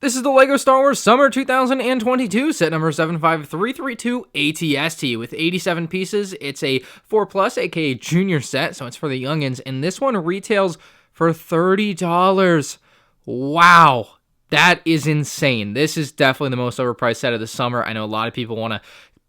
This is the LEGO Star Wars Summer 2022 set number 75332 AT-ST with 87 pieces. It's a 4+, aka junior set, so it's for the youngins, and this one retails for $30. Wow, that is insane. This is definitely the most overpriced set of the summer. I know a lot of people want to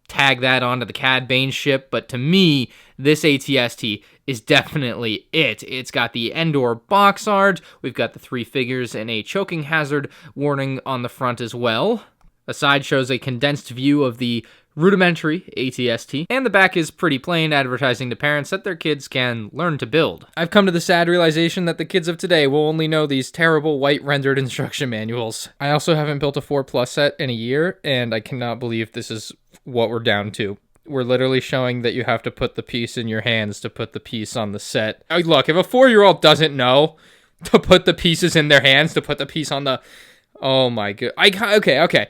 tag that onto the Cad Bane ship, but to me, this AT-ST is definitely it. It's got the Endor box art, we've got the 3 figures and a choking hazard warning on the front as well. The side shows a condensed view of the rudimentary AT-ST, and the back is pretty plain, advertising to parents that their kids can learn to build. I've come to the sad realization that the kids of today will only know these terrible white rendered instruction manuals. I also haven't built a 4+ set in a year, and I cannot believe this is what we're down to. We're literally showing that you have to put the piece in your hands to put the piece on the set. Look, if a 4-year-old doesn't know to put the pieces in their hands to put the piece on the... Oh my god. Okay.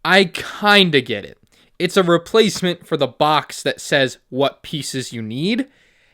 I kinda get it. It's a replacement for the box that says what pieces you need.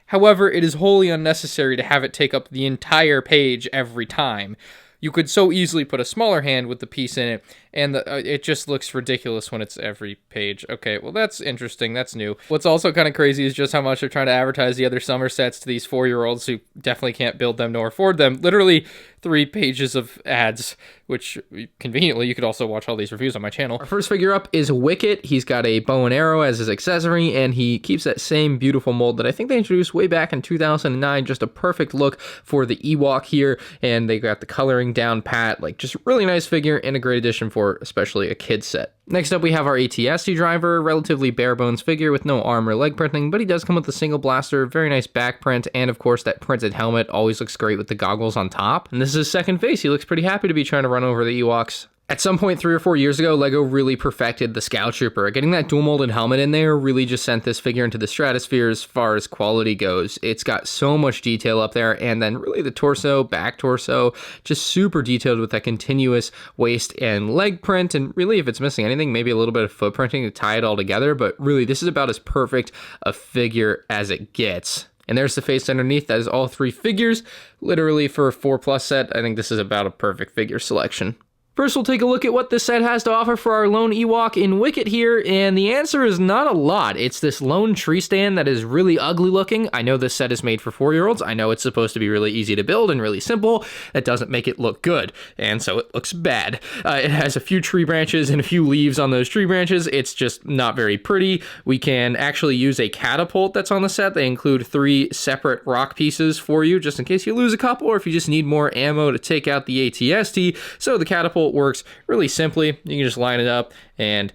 However, it is wholly unnecessary to have it take up the entire page every time. You could so easily put a smaller hand with the piece in it, and it just looks ridiculous when it's every page. Okay, well that's interesting, that's new. What's also kind of crazy is just how much they're trying to advertise the other summer sets to these 4-year-olds who definitely can't build them nor afford them. Literally 3 pages of ads, which conveniently you could also watch all these reviews on my channel. Our first figure up is Wicket. He's got a bow and arrow as his accessory, and he keeps that same beautiful mold that I think they introduced way back in 2009. Just a perfect look for the Ewok here, and they got the coloring down pat. Like, just really nice figure and a great addition for especially a kid set. Next up, we have our AT-ST driver, relatively bare bones figure with no arm or leg printing, but he does come with a single blaster, very nice back print, and of course that printed helmet always looks great with the goggles on top. And this is his second face. He looks pretty happy to be trying to run over the Ewoks. At some point 3 or 4 years ago, LEGO really perfected the Scout Trooper. Getting that dual molded helmet in there really just sent this figure into the stratosphere as far as quality goes. It's got so much detail up there, and then really the torso, back torso, just super detailed with that continuous waist and leg print, and really if it's missing anything, maybe a little bit of foot printing to tie it all together, but really this is about as perfect a figure as it gets. And there's the face underneath. That is all 3 figures. Literally for a 4+ set, I think this is about a perfect figure selection. First, we'll take a look at what this set has to offer for our lone Ewok in Wicket here, and the answer is not a lot. It's this lone tree stand that is really ugly looking. I know this set is made for 4-year-olds. I know it's supposed to be really easy to build and really simple. That doesn't make it look good, and so it looks bad. It has a few tree branches and a few leaves on those tree branches. It's just not very pretty. We can actually use a catapult that's on the set. They include 3 separate rock pieces for you, just in case you lose a couple, or if you just need more ammo to take out the AT-ST. So the catapult works really simply. You can just line it up and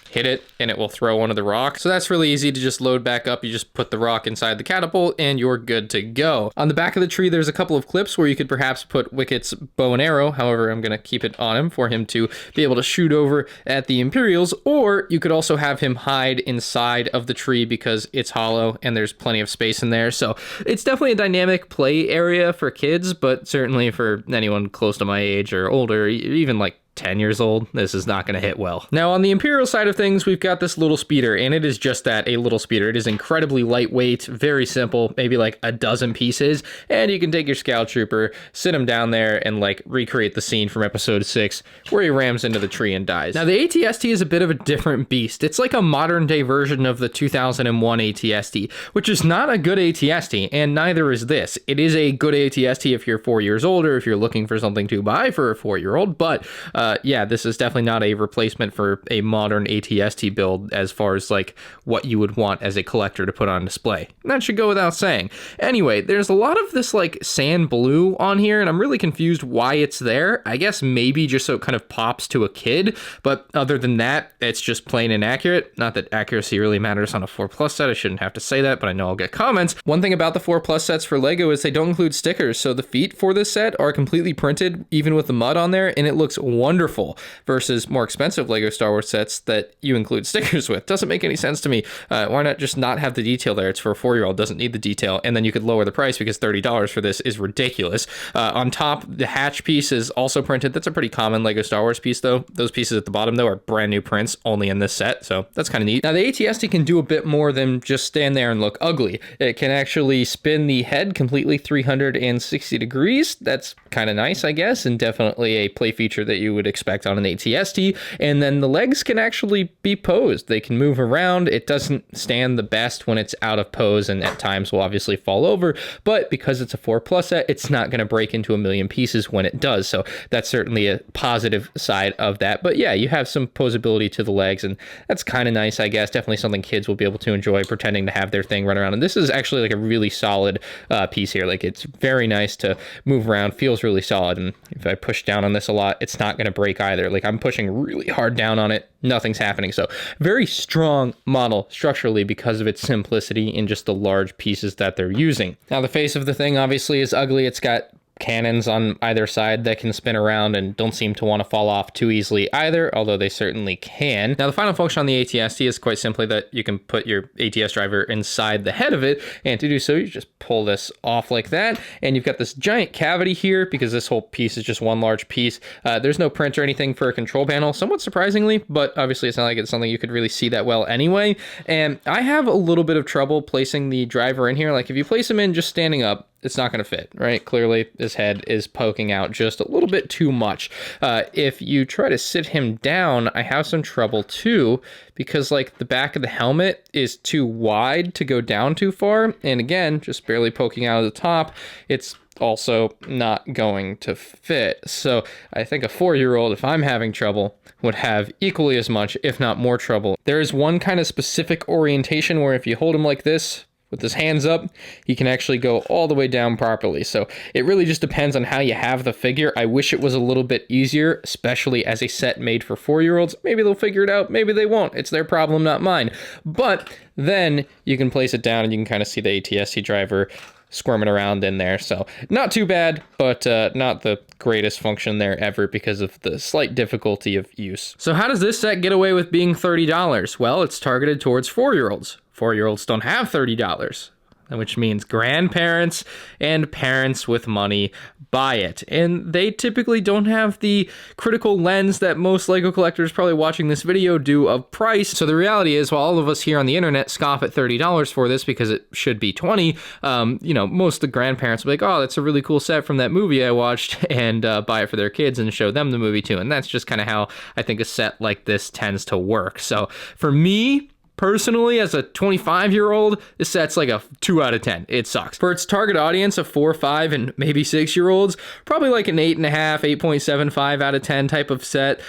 hit it, and it will throw one of the rocks. So that's really easy to just load back up. You just put the rock inside the catapult, and you're good to go. On the back of the tree, there's a couple of clips where you could perhaps put Wicket's bow and arrow. However, I'm going to keep it on him for him to be able to shoot over at the Imperials, or you could also have him hide inside of the tree because it's hollow and there's plenty of space in there. So it's definitely a dynamic play area for kids, but certainly for anyone close to my age or older, even like 10 years old, this is not going to hit well. Now, on the Imperial side of things, we've got this little speeder, and it is just that, a little speeder. It is incredibly lightweight, very simple, maybe like a dozen pieces, and you can take your Scout Trooper, sit him down there, and like recreate the scene from episode 6 where he rams into the tree and dies. Now, the AT-ST is a bit of a different beast. It's like a modern day version of the 2001 AT-ST, which is not a good AT-ST, and neither is this. It is a good AT-ST if you're 4 years older, if you're looking for something to buy for a 4-year-old, but yeah, this is definitely not a replacement for a modern AT-ST build as far as like what you would want as a collector to put on display. That should go without saying. Anyway, there's a lot of this like sand blue on here, and I'm really confused why it's there. I guess maybe just so it kind of pops to a kid, but other than that, it's just plain inaccurate. Not that accuracy really matters on a 4+ set. I shouldn't have to say that, but I know I'll get comments. One thing about the 4+ sets for LEGO is they don't include stickers, so the feet for this set are completely printed, even with the mud on there, and it looks wonderful versus more expensive LEGO Star Wars sets that you include stickers with. Doesn't make any sense to me. Why not just not have the detail there? It's for a 4-year-old, doesn't need the detail, and then you could lower the price because $30 for this is ridiculous. On top, the hatch piece is also printed. That's a pretty common LEGO Star Wars piece, though. Those pieces at the bottom, though, are brand new prints only in this set, so that's kind of neat. Now, the AT-ST can do a bit more than just stand there and look ugly. It can actually spin the head completely 360 degrees. That's kind of nice, I guess, and definitely a play feature that you would would expect on an AT-ST. And then the legs can actually be posed. They can move around. It doesn't stand the best when it's out of pose, and at times will obviously fall over, but because it's a 4+ set, it's not going to break into a million pieces when it does. So that's certainly a positive side of that. But yeah, you have some posability to the legs, and that's kind of nice, I guess. Definitely something kids will be able to enjoy, pretending to have their thing run around. And this is actually like a really solid piece here. Like, it's very nice to move around, feels really solid. And if I push down on this a lot, it's not going to break either. Like, I'm pushing really hard down on it, nothing's happening. So very strong model structurally because of its simplicity in just the large pieces that they're using. Now, the face of the thing obviously is ugly. It's got cannons on either side that can spin around and don't seem to want to fall off too easily either, although they certainly can. Now, the final function on the AT-ST is quite simply that you can put your AT-ST driver inside the head of it, and to do so, you just pull this off like that, and you've got this giant cavity here because this whole piece is just one large piece. There's no print or anything for a control panel, somewhat surprisingly, but obviously it's not like it's something you could really see that well anyway, and I have a little bit of trouble placing the driver in here. Like, if you place him in just standing up, it's not going to fit, right? Clearly, his head is poking out just a little bit too much. If you try to sit him down, I have some trouble too, because like the back of the helmet is too wide to go down too far. And again, just barely poking out of the top, it's also not going to fit. So I think a 4-year-old, if I'm having trouble, would have equally as much, if not more trouble. There is one kind of specific orientation where if you hold him like this, with his hands up, he can actually go all the way down properly. So it really just depends on how you have the figure. I wish it was a little bit easier, especially as a set made for 4-year-olds. Maybe they'll figure it out, maybe they won't. It's their problem, not mine. But then you can place it down and you can kind of see the AT-ST driver squirming around in there. So not too bad, but not the greatest function there ever because of the slight difficulty of use. So how does this set get away with being $30? Well, it's targeted towards 4-year-olds. 4-year-olds don't have $30, which means grandparents and parents with money buy it. And they typically don't have the critical lens that most LEGO collectors probably watching this video do of price. So the reality is, while all of us here on the internet scoff at $30 for this because it should be $20, you know, most of the grandparents will be like, oh, that's a really cool set from that movie I watched, and buy it for their kids and show them the movie too. And that's just kind of how I think a set like this tends to work. So for me, personally, as a 25-year-old, this set's like a 2 out of 10. It sucks. For its target audience of 4, 5, and maybe 6-year-olds, probably like an 8.5, 8.75 out of 10 type of set.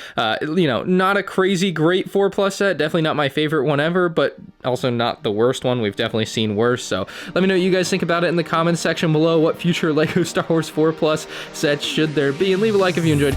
You know, not a crazy great 4+ set. Definitely not my favorite one ever, but also not the worst one. We've definitely seen worse. So let me know what you guys think about it in the comments section below. What future LEGO Star Wars 4+ sets should there be? And leave a like if you enjoyed.